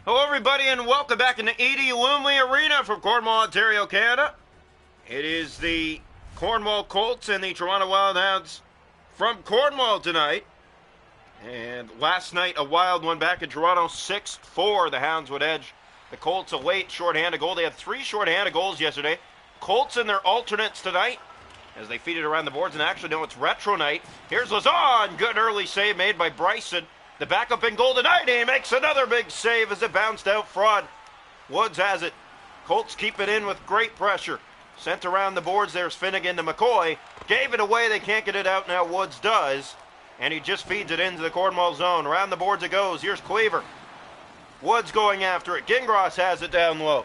Hello, everybody, and welcome back into E.D. Lumley Arena from Cornwall, Ontario, Canada. It is the Cornwall Colts and the Toronto Hounds from Cornwall tonight. And last night, a wild one back in Toronto, 6-4. The Hounds would edge the Colts a late shorthanded goal. They had 3 shorthanded goals yesterday. Colts and their alternates tonight as they feed it around the boards. And actually, no, it's retro night. Here's Lazon. Good early save made by Bryson. The backup in goal tonight, he makes another big save as it bounced out front. Woods has it. Colts keep it in with great pressure. Sent around the boards, there's Finnegan to McCoy. Gave it away, they can't get it out now, Woods does. And he just feeds it into the Cornwall zone. Around the boards it goes, here's Cleaver. Woods going after it, Gingras has it down low.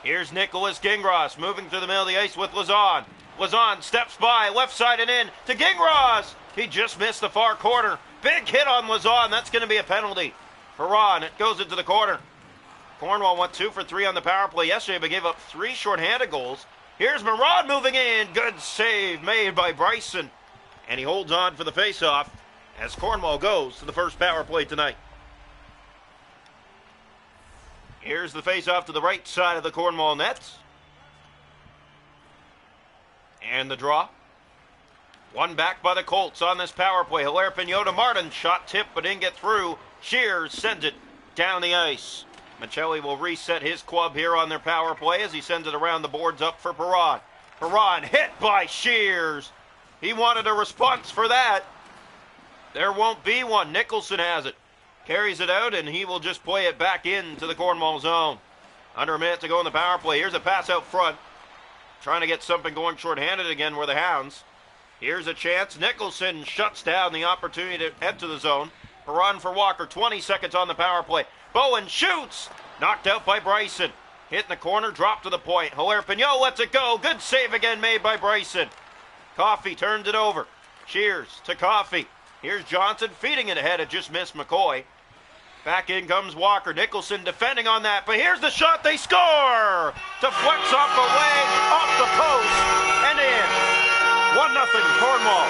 Here's Nicholas Gingras moving through the middle of the ice with Lazon. Lazon steps by, left side and in to Gingras. He just missed the far corner. Big hit on Lazon. That's going to be a penalty for Ron. It goes into the corner. Cornwall went 2 for 3 on the power play yesterday, but gave up 3 shorthanded goals. Here's Marad moving in. Good save made by Bryson. And he holds on for the faceoff as Cornwall goes to the first power play tonight. Here's the faceoff to the right side of the Cornwall nets. And the draw. One back by the Colts on this power play. Hilaire Pignot to Martin. Shot tipped but didn't get through. Shears sends it down the ice. Michelli will reset his club here on their power play as he sends it around the boards up for Perron. Perron hit by Shears. He wanted a response for that. There won't be one. Nicholson has it. Carries it out and he will just play it back into the Cornwall zone. Under a minute to go in the power play. Here's a pass out front. Trying to get something going shorthanded again were the Hounds. Here's a chance. Nicholson shuts down the opportunity to enter the zone. Perron for Walker. 20 seconds on the power play. Bowen shoots. Knocked out by Bryson. Hit in the corner. Dropped to the point. Hilaire Pignot lets it go. Good save again made by Bryson. Coffey turns it over. Shears to Coffey. Here's Johnson feeding it ahead. It just missed McCoy. Back in comes Walker. Nicholson defending on that. But here's the shot. They score! Deflects off the leg, off the post, and in. 1-0 Cornwall.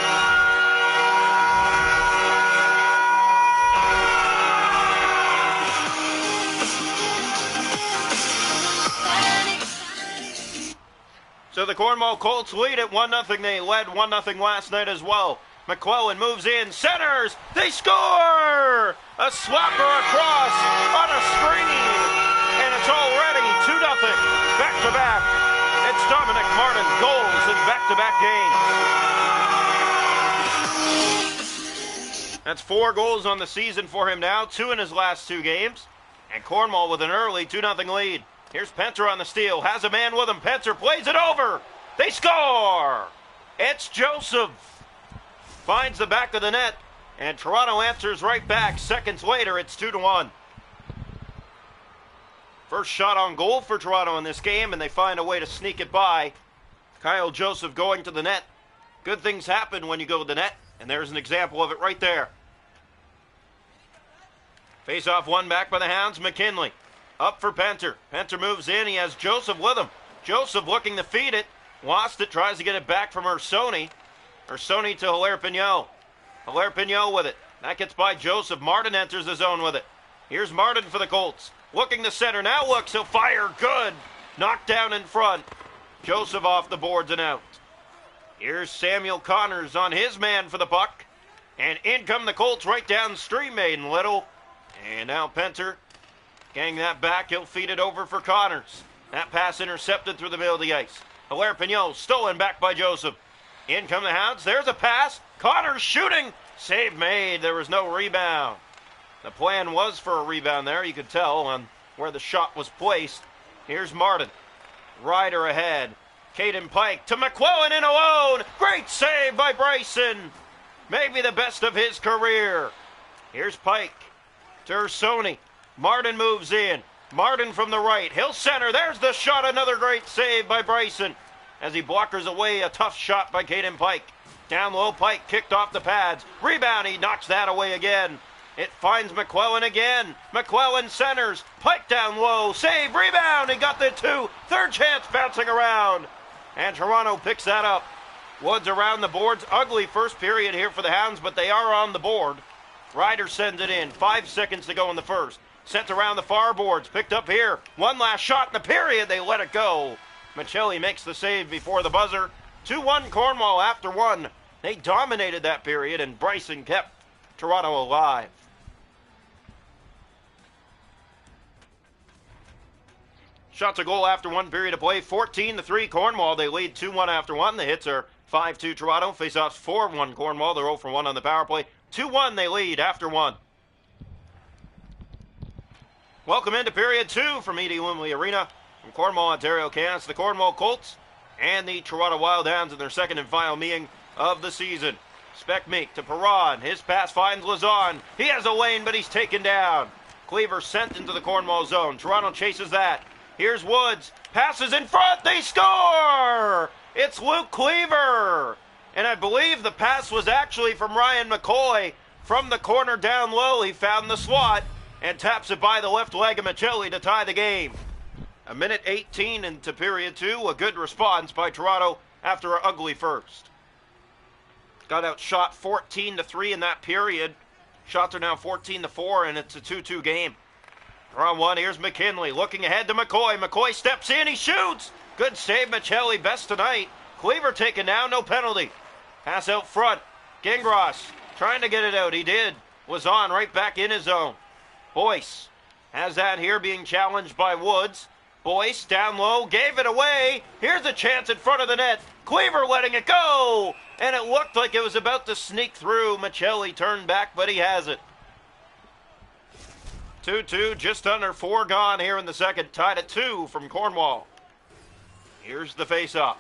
So the Cornwall Colts lead at 1-0. They led 1-0 last night as well. McClellan moves in, centers, they score! A slapper across on a screen, and it's already 2-0, back-to-back. It's Dominic Martin goals in back-to-back games. That's 4 goals on the season for him now, 2 in his last 2 games. And Cornwall with an early 2-0 lead. Here's Penter on the steal, has a man with him, Penter plays it over. They score! It's Joseph. Finds the back of the net, and Toronto answers right back. Seconds later, it's 2-1. First shot on goal for Toronto in this game, and they find a way to sneak it by. Kyle Joseph going to the net. Good things happen when you go to the net, and there's an example of it right there. Face-off one back by the Hounds. McKinley up for Penter. Penter moves in. He has Joseph with him. Joseph looking to feed it. Lost it. Tries to get it back from Ursoni. Ursoni to Hilaire Pignot. Hilaire Pignot with it. That gets by Joseph. Martin enters the zone with it. Here's Martin for the Colts. Looking to center. Now looks. He'll fire. Good. Knocked down in front. Joseph off the boards and out. Here's Samuel Connors on his man for the puck. And in come the Colts right downstream, Maiden Little. And now Penter getting that back. He'll feed it over for Connors. That pass intercepted through the middle of the ice. Hilaire Pignot stolen back by Joseph. In come the Hounds. There's a pass. Connors shooting. Save made. There was no rebound. The plan was for a rebound there. You could tell on where the shot was placed. Here's Martin. Ryder ahead. Caden Pike to McClellan in alone. Great save by Bryson. Maybe the best of his career. Here's Pike to Ursoni. Martin moves in. Martin from the right. He'll center. There's the shot. Another great save by Bryson as he blockers away a tough shot by Caden Pike. Down low, Pike kicked off the pads. Rebound, he knocks that away again. It finds McClellan again. McClellan centers. Pike down low. Save, rebound. He got the 2. Third chance bouncing around. And Toronto picks that up. Woods around the boards. Ugly first period here for the Hounds, but they are on the board. Ryder sends it in. 5 seconds to go in the first. Sent around the far boards. Picked up here. One last shot in the period. They let it go. Michelli makes the save before the buzzer. 2-1 Cornwall after one. They dominated that period, and Bryson kept Toronto alive. Shots a goal after one period of play. 14-3 Cornwall. They lead 2-1 after one. The hits are 5-2 Toronto. Faceoffs 4-1 Cornwall. They're 0 for 1 on the power play. 2-1 they lead after one. Welcome into period two from Edie Lumley Arena. From Cornwall, Ontario, Canada, the Cornwall Colts and the Toronto Wildhounds in their second and final meeting of the season. Spec Meek to Perron. His pass finds Lazon. He has a lane, but he's taken down. Cleaver sent into the Cornwall zone. Toronto chases that. Here's Woods. Passes in front. They score! It's Luke Cleaver. And I believe the pass was actually from Ryan McCoy from the corner down low. He found the slot and taps it by the left leg of Michelli to tie the game. A minute 18 into period two. A good response by Toronto after an ugly first. Got outshot 14-3 in that period. Shots are now 14-4, and it's a 2-2 game. Round one, here's McKinley looking ahead to McCoy. McCoy steps in, he shoots. Good save, Michelli, best tonight. Cleaver taken down, no penalty. Pass out front. Gingras trying to get it out. He did. Was on right back in his zone. Boyce has that here being challenged by Woods. Boyce down low, gave it away. Here's a chance in front of the net. Cleaver letting it go. And it looked like it was about to sneak through. Michelli turned back, but he has it. 2-2, just under 4 gone here in the second. Tied at 2 from Cornwall. Here's the face-off.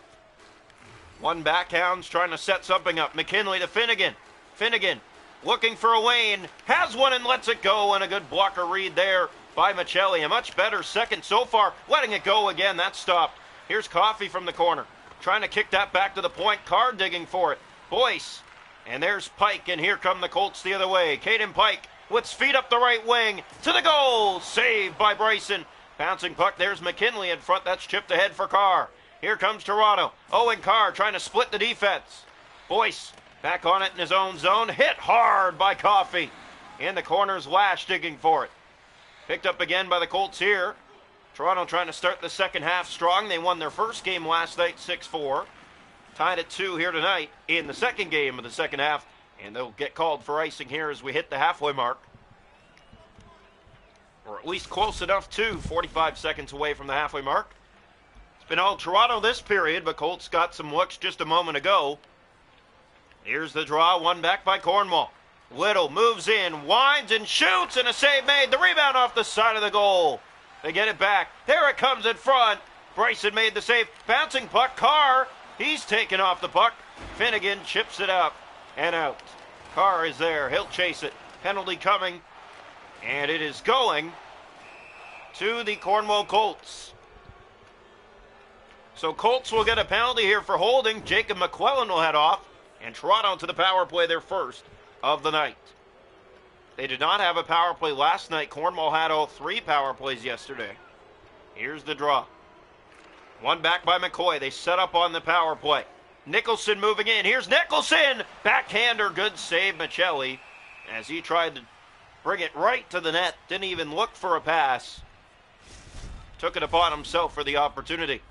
One back, Hounds trying to set something up. McKinley to Finnegan. Finnegan looking for a lane. Has one and lets it go. And a good blocker read there by Michelli. A much better second so far. Letting it go again. That stopped. Here's Coffey from the corner. Trying to kick that back to the point. Carr digging for it. Boyce. And there's Pike. And here come the Colts the other way. Caden Pike with speed up the right wing. To the goal. Saved by Bryson. Bouncing puck. There's McKinley in front. That's chipped ahead for Carr. Here comes Toronto. Owen Carr trying to split the defense. Boyce back on it in his own zone. Hit hard by Coffey. In the corners, Lash digging for it. Picked up again by the Colts here. Toronto trying to start the second half strong. They won their first game last night 6-4. Tied at 2 here tonight in the second game of the second half. And they'll get called for icing here as we hit the halfway mark. Or at least close enough to 45 seconds away from the halfway mark. Been all Toronto this period, but Colts got some looks just a moment ago. Here's the draw, one back by Cornwall. Little moves in, winds and shoots, and a save made. The rebound off the side of the goal. They get it back. There it comes in front. Bryson made the save. Bouncing puck, Carr. He's taken off the puck. Finnegan chips it up and out. Carr is there. He'll chase it. Penalty coming. And it is going to the Cornwall Colts. So Colts will get a penalty here for holding. Jacob McClellan will head off. And Toronto to the power play, their first of the night. They did not have a power play last night. Cornwall had all 3 power plays yesterday. Here's the draw. One back by McCoy. They set up on the power play. Nicholson moving in. Here's Nicholson. Backhander. Good save, Michelli. As he tried to bring it right to the net. Didn't even look for a pass. Took it upon himself for the opportunity.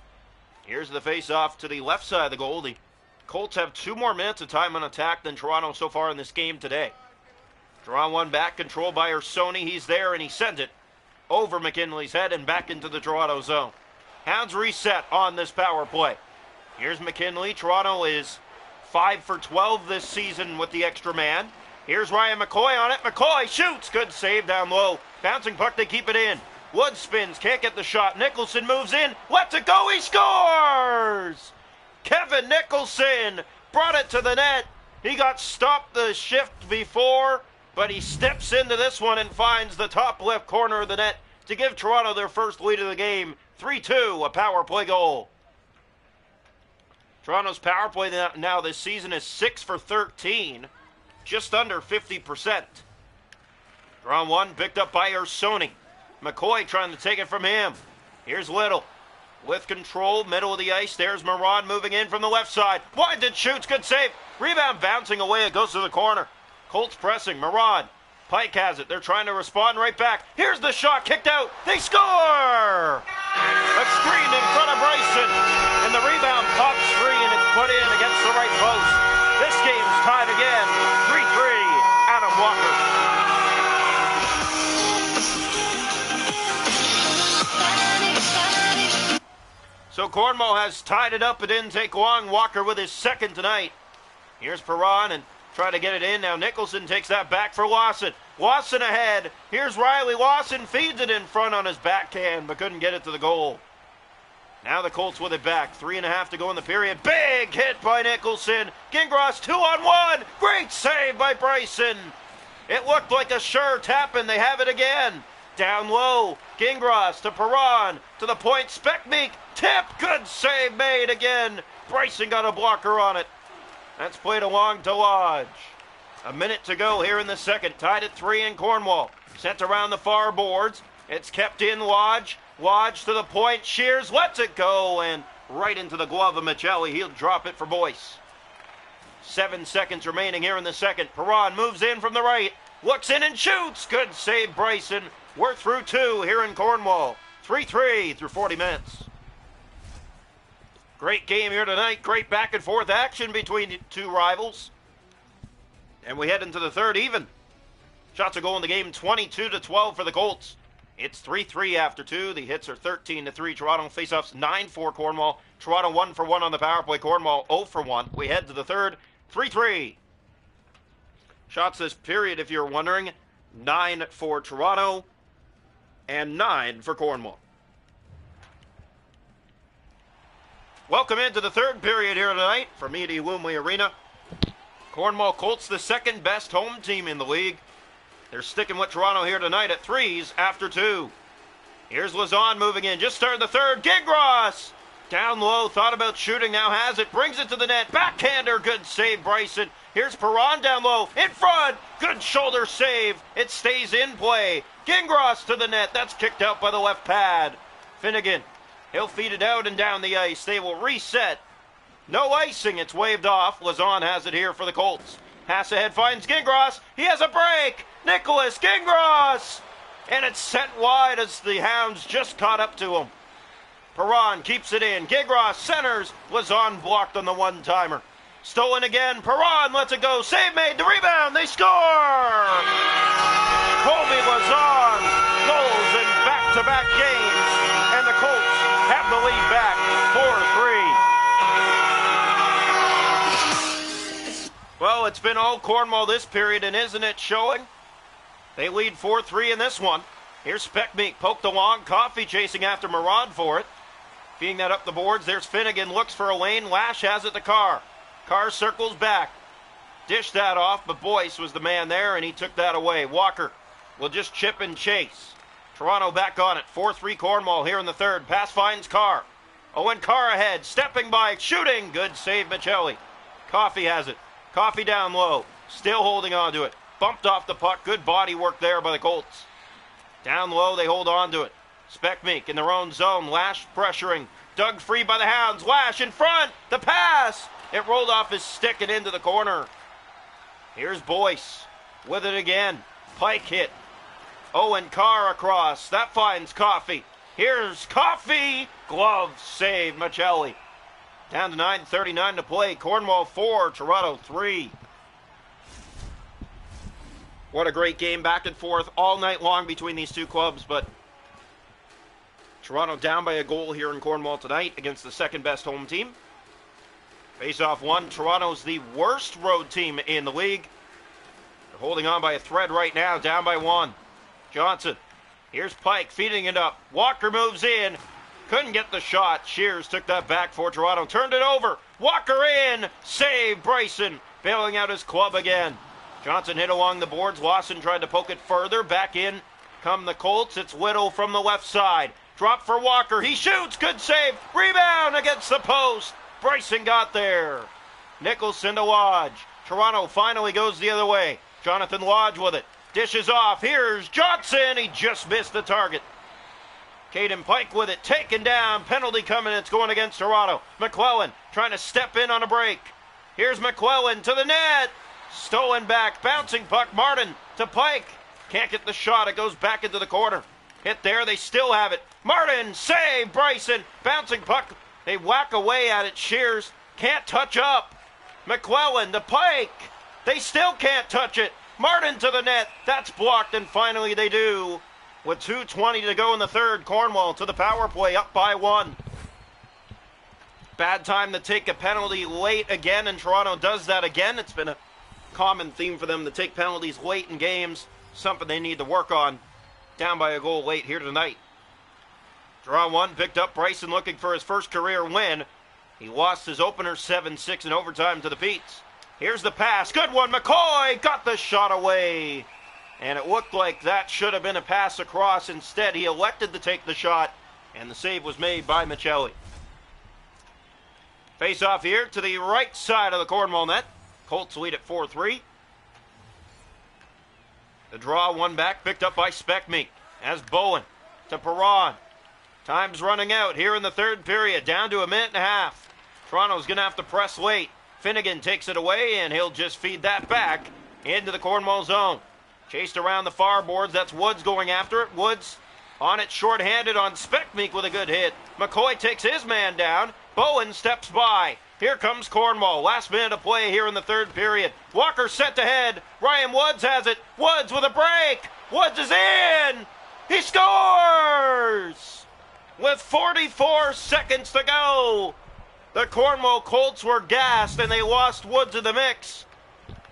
Here's the face-off to the left side of the goal. The Colts have 2 more minutes of time on attack than Toronto so far in this game today. Draw one back, controlled by Ursoni. He's there, and he sends it over McKinley's head and back into the Toronto zone. Hounds reset on this power play. Here's McKinley. Toronto is 5 for 12 this season with the extra man. Here's Ryan McCoy on it. McCoy shoots. Good save down low. Bouncing puck, they keep it in. Wood spins, can't get the shot. Nicholson moves in, lets it go, he scores! Kevin Nicholson brought it to the net. He got stopped the shift before, but he steps into this one and finds the top left corner of the net to give Toronto their first lead of the game. 3-2, a power play goal. Toronto's power play now this season is 6 for 13, just under 50%. Draw one, picked up by Ursoni. McCoy trying to take it from him. Here's Little. With control, middle of the ice. There's Moran moving in from the left side. Winded shoots, good save. Rebound bouncing away. It goes to the corner. Colts pressing. Moran Pike has it. They're trying to respond right back. Here's the shot, kicked out. They score! A screen in front of Bryson. And the rebound pops free and it's put in against the right post. This game's tied again. 3-3, Adam Walker. So Cornwall has tied it up. It didn't take long. Walker with his second tonight. Here's Perron and try to get it in. Now Nicholson takes that back for Lawson. Lawson ahead. Here's Riley. Lawson feeds it in front on his backhand, but couldn't get it to the goal. Now the Colts with it back. 3.5 to go in the period. Big hit by Nicholson. Gingras 2-on-1. Great save by Bryson. It looked like a sure tap, and they have it again. Down low. Gingras to Perron. To the point. Speckmeek. Tip. Good save made again. Bryson got a blocker on it. That's played along to Lodge. A minute to go here in the second. Tied at 3 in Cornwall. Sent around the far boards. It's kept in Lodge. Lodge to the point. Shears lets it go and right into the glove of Michelli. He'll drop it for Boyce. 7 seconds remaining here in the second. Perron moves in from the right. Looks in and shoots. Good save, Bryson. We're through 2 here in Cornwall. 3-3 through 40 minutes. Great game here tonight. Great back and forth action between the two rivals. And we head into the third even. Shots are going in the game 22-12 for the Colts. It's 3-3 after 2. The hits are 13-3. Toronto faceoffs 9-4 Cornwall. Toronto 1-for-1 on the power play. Cornwall 0-for-1. We head to the third. 3-3. Shots this period, if you're wondering, 9 for Toronto and 9 for Cornwall. Welcome into the third period here tonight from Edie Woomley Arena. Cornwall Colts, the second best home team in the league. They're sticking with Toronto here tonight at 3s after 2. Here's Lazon moving in. Just started the third. Gingras! Down low, thought about shooting, now has it. Brings it to the net. Backhander, good save, Bryson. Here's Perron down low. In front! Good shoulder save. It stays in play. Gingras to the net. That's kicked out by the left pad. Finnegan. He'll feed it out and down the ice. They will reset. No icing. It's waved off. Lazon has it here for the Colts. Pass ahead finds Gingras. He has a break. Nicholas Gingras. And it's sent wide as the Hounds just caught up to him. Perron keeps it in. Gingras centers. Lazon blocked on the one-timer. Stolen again. Perron lets it go. Save made. The rebound. They score. Colby Lazon goals in back-to-back games. And the Colts have the lead back 4-3. Well, it's been all Cornwall this period, and isn't it showing? They lead 4-3 in this one. Here's Speckmeek poked along. Coffey chasing after Marad for it. Feeding that up the boards. There's Finnegan. Looks for a lane. Lash has it to Carr. Carr circles back. Dished that off, but Boyce was the man there, and he took that away. Walker will just chip and chase. Toronto back on it. 4-3 Cornwall here in the third. Pass finds Carr. Owen Carr ahead. Stepping by. Shooting. Good save, Michelli. Coffey has it. Coffey down low. Still holding on to it. Bumped off the puck. Good body work there by the Colts. Down low, they hold on to it. Speckmeek in their own zone. Lash pressuring. Dug free by the Hounds. Lash in front. The pass. It rolled off his stick and into the corner. Here's Boyce with it again. Pike hit. Owen Carr across. That finds Coffey. Here's Coffey. Glove save, Michelli. Down to 9:39 to play. Cornwall 4, Toronto 3. What a great game, back and forth all night long between these two clubs, but Toronto down by a goal here in Cornwall tonight against the second best home team. Face-off one. Toronto's the worst road team in the league. They're holding on by a thread right now, down by 1. Johnson. Here's Pike feeding it up. Walker moves in. Couldn't get the shot. Shears took that back for Toronto. Turned it over. Walker in. Save Bryson. Bailing out his club again. Johnson hit along the boards. Lawson tried to poke it further. Back in come the Colts. It's Whittle from the left side. Drop for Walker. He shoots. Good save. Rebound against the post. Bryson got there. Nicholson to Lodge. Toronto finally goes the other way. Jonathan Lodge with it. Dishes off. Here's Johnson. He just missed the target. Caden Pike with it. Taken down. Penalty coming. It's going against Toronto. McClellan trying to step in on a break. Here's McClellan to the net. Stolen back, bouncing puck, Martin to Pike. Can't get the shot, it goes back into the corner. Hit there, they still have it. Martin, save, Bryson, bouncing puck. They whack away at it, Shears can't touch up. McClellan to Pike. They still can't touch it. Martin to the net, that's blocked, and finally they do. With 2:20 to go in the third, Cornwall to the power play, up by 1. Bad time to take a penalty late again, and Toronto does that again. It's been a common theme for them to take penalties late in games, something they need to work on. Down by a goal late here tonight. Draw 1, picked up Bryson looking for his first career win. He lost his opener 7-6 in overtime to the Petes. Here's the pass, good one, McCoy got the shot away. And it looked like that should have been a pass across. Instead, he elected to take the shot, and the save was made by Michelli. Face off here to the right side of the Cornwall net. Colts lead at 4-3. The draw, 1 back, picked up by Speckmeek. As Bowen to Perron. Time's running out here in the third period, down to a minute and a half. Toronto's going to have to press late. Finnegan takes it away, and he'll just feed that back into the Cornwall zone. Chased around the far boards, that's Woods going after it. Woods on it short-handed on Speckmeek with a good hit. McCoy takes his man down. Bowen steps by. Here comes Cornwall. Last minute of play here in the third period. Walker sent ahead. Ryan Woods has it. Woods with a break. Woods is in. He scores! With 44 seconds to go. The Cornwall Colts were gassed and they lost Woods in the mix.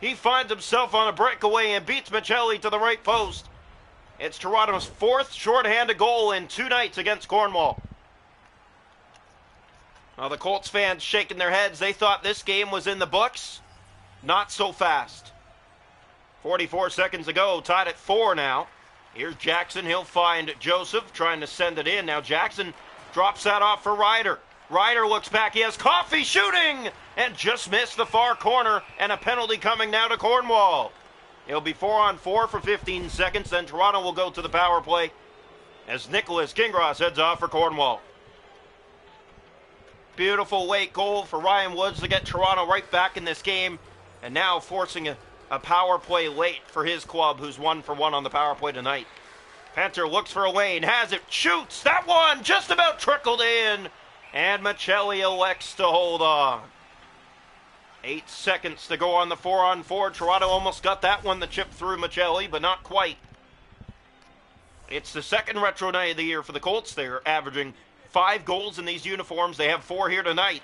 He finds himself on a breakaway and beats Michelli to the right post. It's Toronto's 4th shorthanded goal in 2 nights against Cornwall. Now the Colts fans shaking their heads. They thought this game was in the books. Not so fast. 44 seconds ago, tied at 4 now. Here's Jackson. He'll find Joseph trying to send it in. Now Jackson drops that off for Ryder. Ryder looks back. He has Coffey shooting and just missed the far corner, and a penalty coming now to Cornwall. It'll be 4-on-4 for 15 seconds. Then Toronto will go to the power play as Nicholas Kingross heads off for Cornwall. Beautiful late goal for Ryan Woods to get Toronto right back in this game, and now forcing a power play late for his club, who's 1 for 1 on the power play tonight. Panther looks for a lane, has it, shoots, that one just about trickled in, and Michelli elects to hold on. 8 seconds to go on the 4-on-4. Toronto almost got that one to chip through Michelli, but not quite. It's the second retro night of the year for the Colts. They're averaging 5 goals in these uniforms. They have 4 here tonight.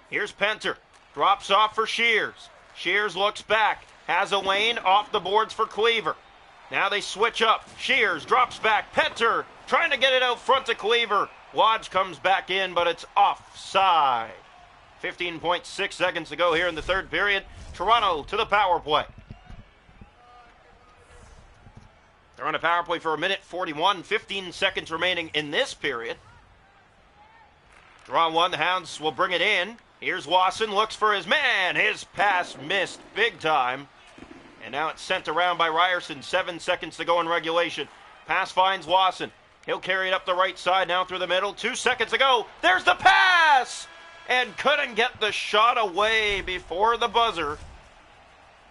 Here's Penter. Drops off for Shears. Shears looks back. Has a lane off the boards for Cleaver. Now they switch up. Shears drops back. Penter trying to get it out front to Cleaver. Lodge comes back in, but it's offside. 15.6 seconds to go here in the third period. Toronto to the power play. They're on a power play for a minute 41. 15 seconds remaining in this period. Draw 1, the Hounds will bring it in. Here's Wasson, looks for his man. His pass missed big time. And now it's sent around by Ryerson. 7 seconds to go in regulation. Pass finds Wasson. He'll carry it up the right side, now through the middle. 2 seconds to go. There's the pass! And couldn't get the shot away before the buzzer.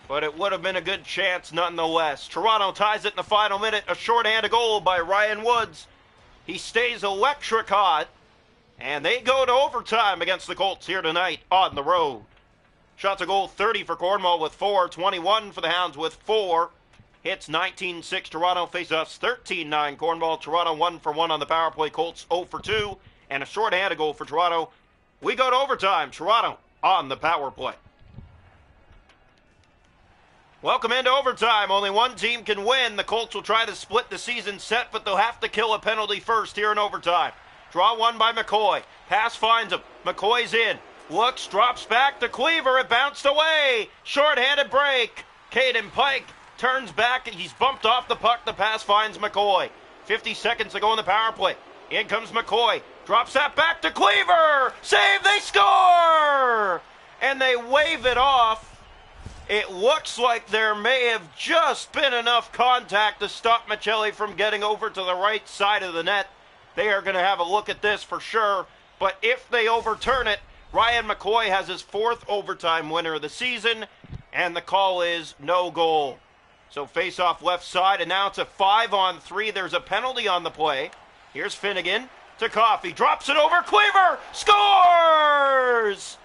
But it would have been a good chance nonetheless. Toronto ties it in the final minute. A shorthanded goal by Ryan Woods. He stays electric hot. And they go to overtime against the Colts here tonight on the road. Shots a goal 30 for Cornwall with 4. 21 for the Hounds with 4. Hits 19-6 Toronto. Faceoffs 13-9 Cornwall. Toronto 1 for 1 on the power play. Colts 0 for 2. And a shorthanded goal for Toronto. We go to overtime. Toronto on the power play. Welcome into overtime. Only one team can win. The Colts will try to split the season set, but they'll have to kill a penalty first here in overtime. Draw 1 by McCoy. Pass finds him. McCoy's in. Looks, drops back to Cleaver. It bounced away. Short-handed break. Caden Pike turns back. He's bumped off the puck. The pass finds McCoy. 50 seconds to go in the power play. In comes McCoy. Drops that back to Cleaver. Save, they score! And they wave it off. It looks like there may have just been enough contact to stop Michelli from getting over to the right side of the net. They are going to have a look at this for sure. But if they overturn it, Ryan McCoy has his 4th overtime winner of the season. and the call is no goal. So face off left side, and now it's a 5-on-3. There's a penalty on the play. Here's Finnegan to Coffey, drops it over, Cleaver scores!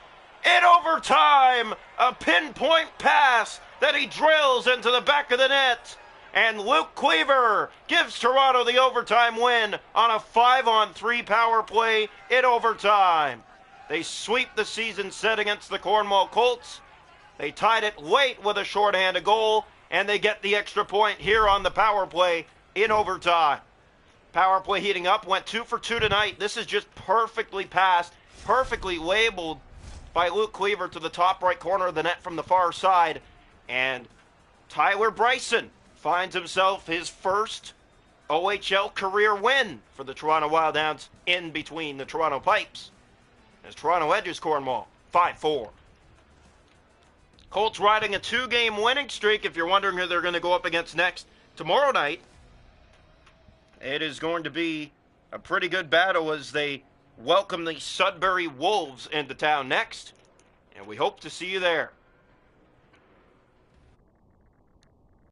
In overtime, a pinpoint pass that he drills into the back of the net. And Luke Cleaver gives Toronto the overtime win on a 5-on-3 power play in overtime. They sweep the season set against the Cornwall Colts. They tied it late with a shorthanded goal, and they get the extra point here on the power play in overtime. Power play heating up, went 2 for 2 tonight. This is just perfectly passed, perfectly labeled by Luke Cleaver to the top right corner of the net from the far side. And Tyler Bryson finds himself his first OHL career win for the Toronto Wild Hounds in between the Toronto Pipes, as Toronto edges Cornwall 5-4. Colts riding a 2-game winning streak. If you're wondering who they're going to go up against next tomorrow night, it is going to be a pretty good battle as they welcome the Sudbury Wolves into town next, and we hope to see you there.